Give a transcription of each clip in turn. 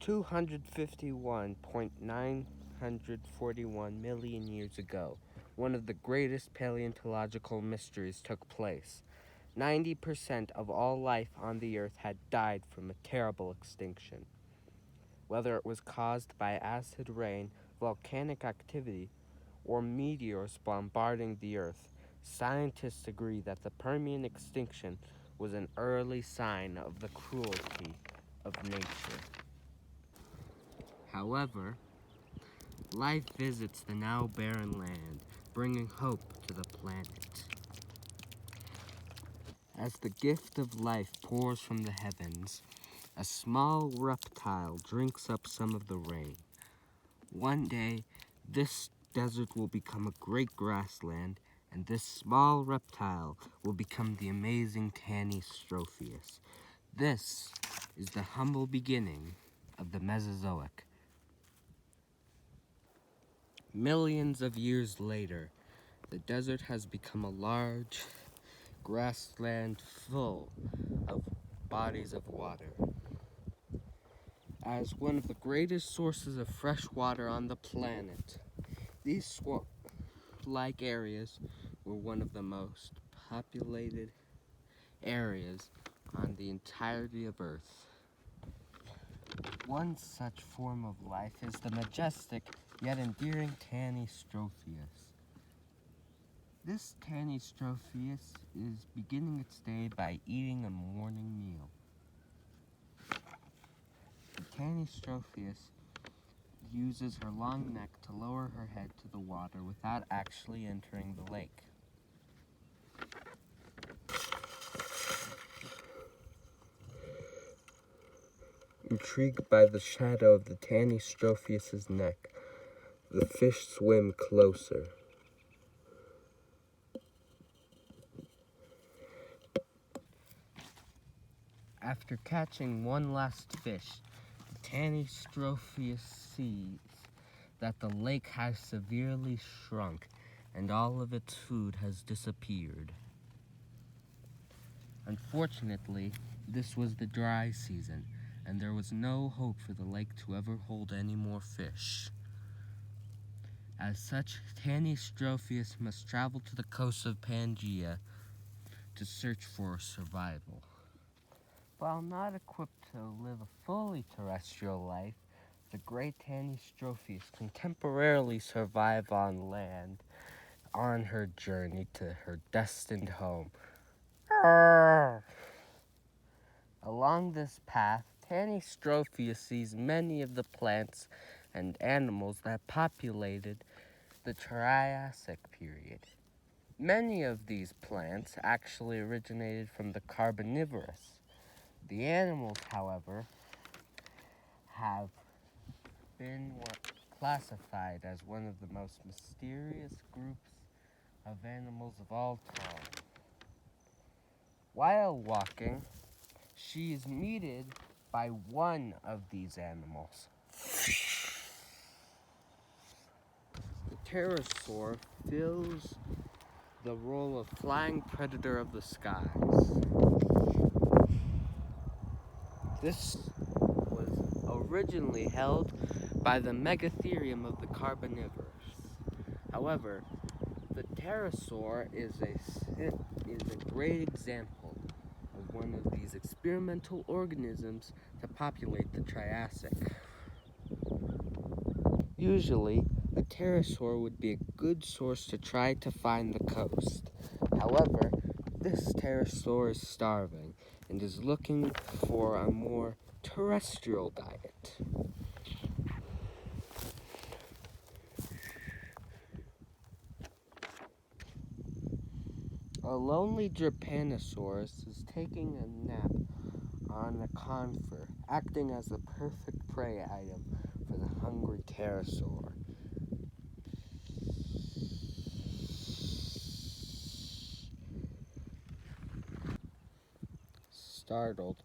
251.941 million years ago, one of the greatest paleontological mysteries took place. 90% of all life on the Earth had died from a terrible extinction. Whether it was caused by acid rain, volcanic activity, or meteors bombarding the Earth, scientists agree that the Permian extinction was an early sign of the cruelty of nature. However, life visits the now barren land, bringing hope to the planet. As the gift of life pours from the heavens, a small reptile drinks up some of the rain. One day, this desert will become a great grassland, and this small reptile will become the amazing Tanystropheus. This is the humble beginning of the Mesozoic. Millions of years later, the desert has become a large grassland full of bodies of water. As one of the greatest sources of fresh water on the planet, these swamp-like areas were one of the most populated areas on the entirety of Earth. One such form of life is the majestic yet endearing Tanystropheus. This Tanystropheus is beginning its day by eating a morning meal. The Tanystropheus uses her long neck to lower her head to the water without actually entering the lake. Intrigued by the shadow of the Tanystropheus's neck, the fish swim closer. After catching one last fish, the Tanystropheus sees that the lake has severely shrunk and all of its food has disappeared. Unfortunately, this was the dry season, and there was no hope for the lake to ever hold any more fish. As such, Tanystropheus must travel to the coast of Pangaea to search for survival. While not equipped to live a fully terrestrial life, the great Tanystropheus can temporarily survive on land on her journey to her destined home. Along this path, Tanystropheus sees many of the plants and animals that populated the Triassic period. Many of these plants actually originated from the Carbonivorous. The animals, however, have been classified as one of the most mysterious groups of animals of all time. While walking, she is meted by one of these animals. The pterosaur fills the role of flying predator of the skies. This was originally held by the megatherium of the Carbonivorous. However, the pterosaur is a great example of one of these experimental organisms to populate the Triassic. Usually, a pterosaur would be a good source to try to find the coast. However, this pterosaur is starving and is looking for a more terrestrial diet. A lonely Trypanosaurus is taking a nap on a conifer, acting as the perfect prey item for the hungry pterosaur. Startled,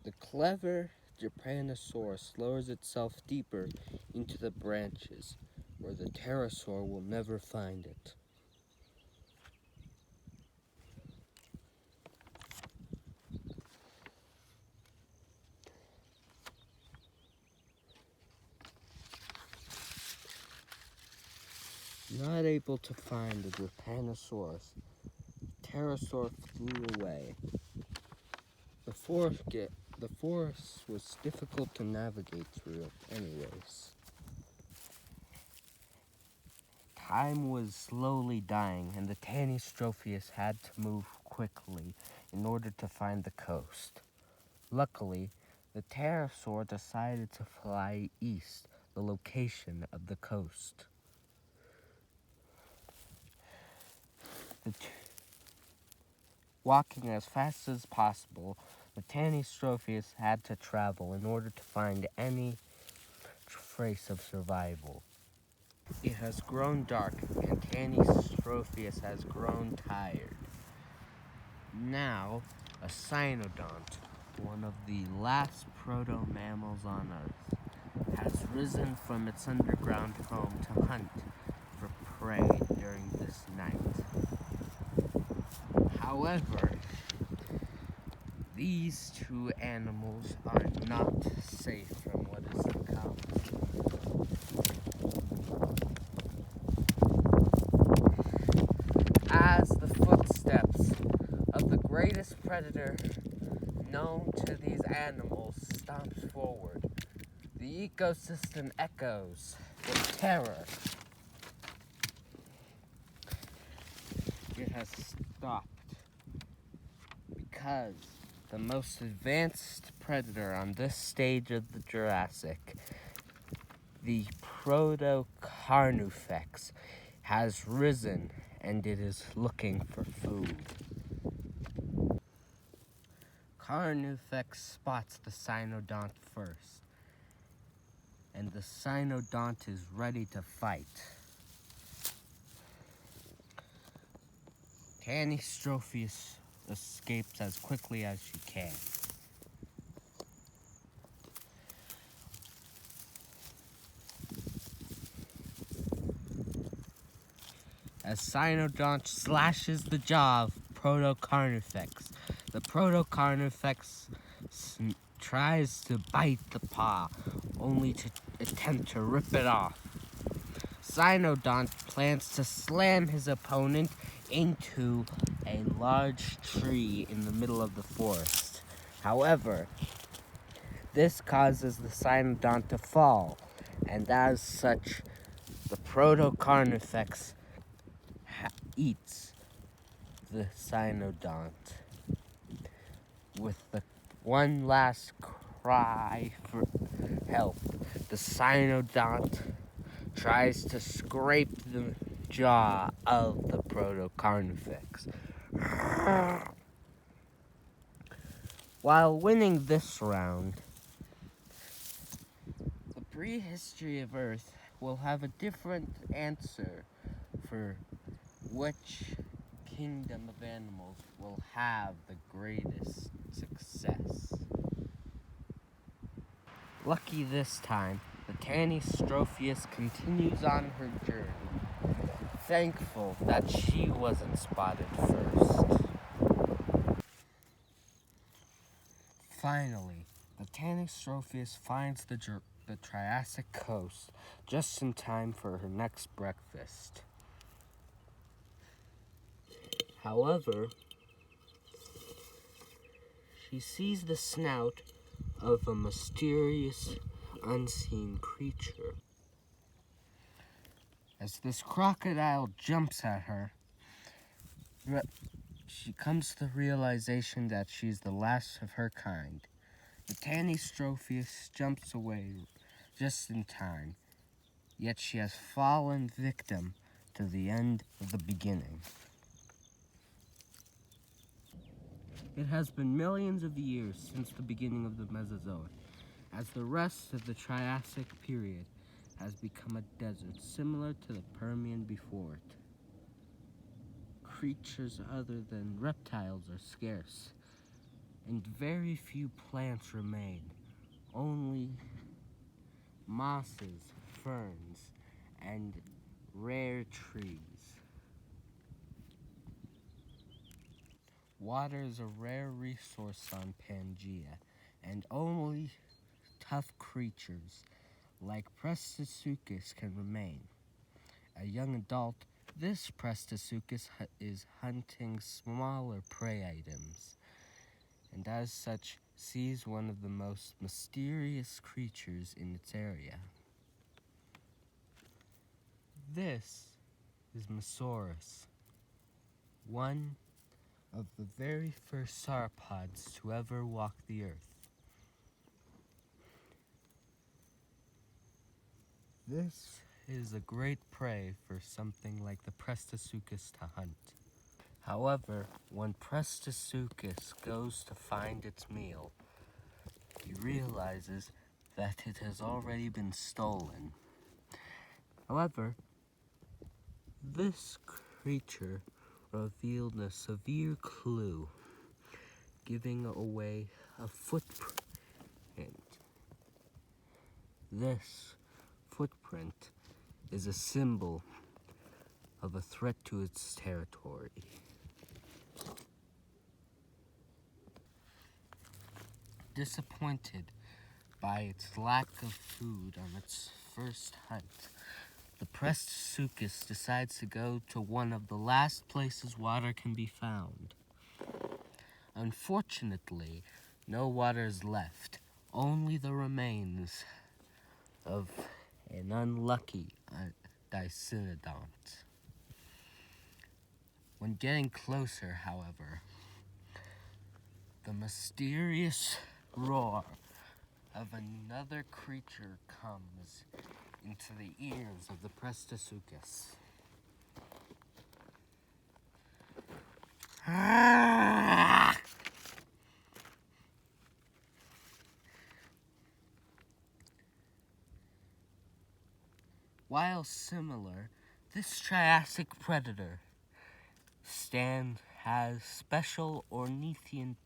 the clever Trypanosaurus lowers itself deeper into the branches, where the pterosaur will never find it. Not able to find the Drepanosaurus, pterosaur flew away. The forest was difficult to navigate through anyways. Time was slowly dying, and the Tanystropheus had to move quickly in order to find the coast. Luckily, the pterosaur decided to fly east, the location of the coast. Walking as fast as possible, the Tanystropheus had to travel in order to find any trace of survival. It has grown dark, and Tanystropheus has grown tired. Now, a cynodont, one of the last proto-mammals on Earth, has risen from its underground home to hunt for prey during this night. However, these two animals are not safe from what is to come. As the footsteps of the greatest predator known to these animals stomps forward, the ecosystem echoes with terror. It has stopped because the most advanced predator on this stage of the Jurassic, the Protocarnifex, has risen and it is looking for food. Carnifex spots the cynodont first, and the cynodont is ready to fight. Tanystropheus escapes as quickly as she can. As Cynodont slashes the jaw of Protocarnifex, the Protocarnifex tries to bite the paw, only to attempt to rip it off. Cynodont plans to slam his opponent into a large tree in the middle of the forest. However, this causes the Cynodont to fall, and as such, the Protocarnifex eats the Cynodont. With the one last cry for help, the Cynodont tries to scrape the jaw of the Protocarnifex. While winning this round, the prehistory of Earth will have a different answer for which kingdom of animals will have the greatest success. Lucky this time, the Tanystropheus continues on her journey, thankful that she wasn't spotted first. Finally, the Tanystropheus finds the Triassic coast just in time for her next breakfast. However, she sees the snout of a mysterious, unseen creature. As this crocodile jumps at her, she comes to the realization that she's the last of her kind. The Tanystropheus jumps away just in time, yet she has fallen victim to the end of the beginning. It has been millions of years since the beginning of the Mesozoic, as the rest of the Triassic period has become a desert similar to the Permian before it. Creatures other than reptiles are scarce, and very few plants remain. Only mosses, ferns, and rare trees. Water is a rare resource on Pangaea, and only tough creatures like Prestosuchus can remain. a young adult, this Prestosuchus is hunting smaller prey items, and as such sees one of the most mysterious creatures in its area. This is Mesozoic, one of the very first sauropods to ever walk the earth. This is a great prey for something like the Prestosuchus to hunt. However, when Prestosuchus goes to find its meal, he realizes that it has already been stolen. However, this creature revealed a severe clue, giving away a footprint. This footprint is a symbol of a threat to its territory. Disappointed by its lack of food on its first hunt, the Prestosuchus decides to go to one of the last places water can be found. Unfortunately, no water is left, only the remains of an unlucky Dicynodont. When getting closer, however, the mysterious roar of another creature comes into the ears of the Prestosuchus. While similar, this Triassic predator has special ornithian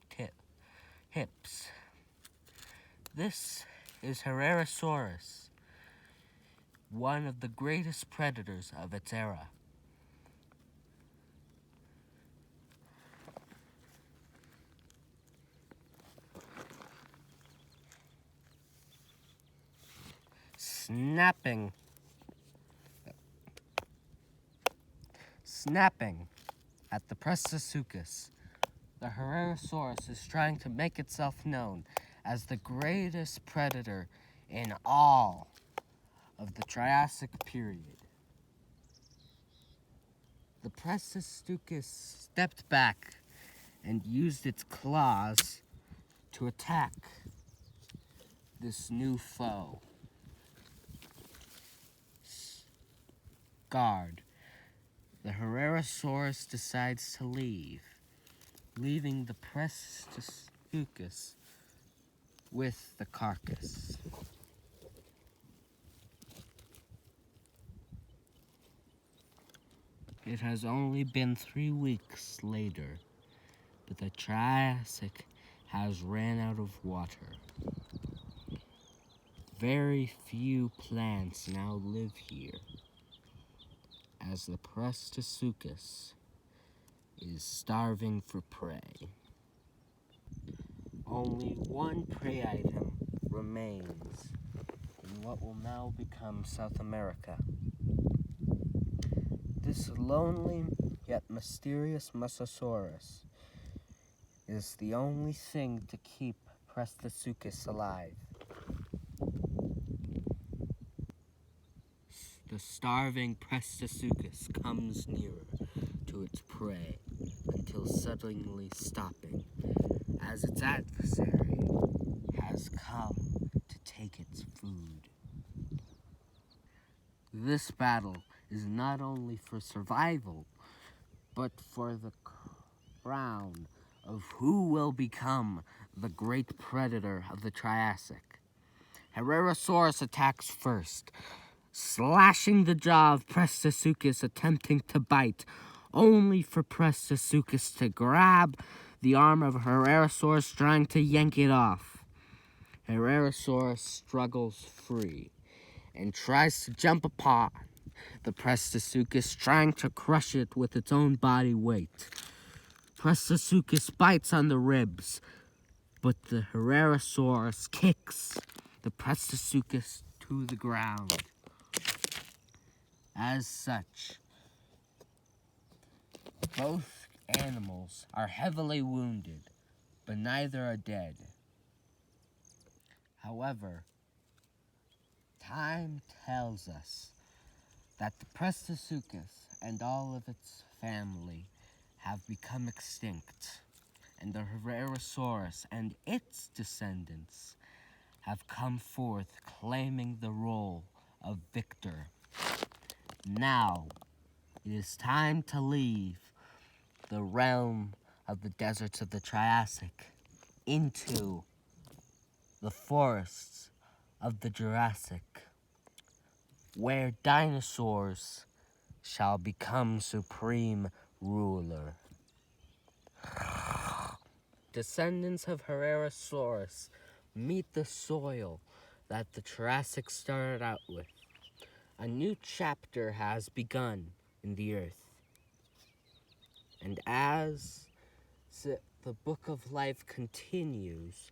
hips. This is Herrerasaurus, one of the greatest predators of its era. Snapping at the Prestosuchus, the Herrerasaurus is trying to make itself known as the greatest predator in all of the Triassic period. The Prestosuchus stepped back and used its claws to attack this new foe. Guard. The Herrerasaurus decides to leave, leaving the Prestosuchus with the carcass. It has only been 3 weeks later, but the Triassic has ran out of water. Very few plants now live here, as the Prestosuchus is starving for prey. Only one prey item remains in what will now become South America. This lonely yet mysterious Mesosaurus is the only thing to keep Prestosuchus alive. The starving Prestosuchus comes nearer to its prey until suddenly stopping, as its adversary has come to take its food. This battle is not only for survival, but for the crown of who will become the great predator of the Triassic. Herrerasaurus attacks first, slashing the jaw of Prestosuchus attempting to bite, only for Prestosuchus to grab the arm of Herrerasaurus trying to yank it off. Herrerasaurus struggles free and tries to jump upon the Prestosuchus, trying to crush it with its own body weight. Prestosuchus bites on the ribs, but the Herrerasaurus kicks the Prestosuchus to the ground. As such, both animals are heavily wounded, but neither are dead. However, time tells us that the Prestosuchus and all of its family have become extinct, and the Herrerasaurus and its descendants have come forth claiming the role of victor. Now, it is time to leave the realm of the deserts of the Triassic into the forests of the Jurassic, where dinosaurs shall become supreme ruler. Descendants of Herrerasaurus meet the soil that the Triassic started out with. A new chapter has begun in the earth. And as the book of life continues,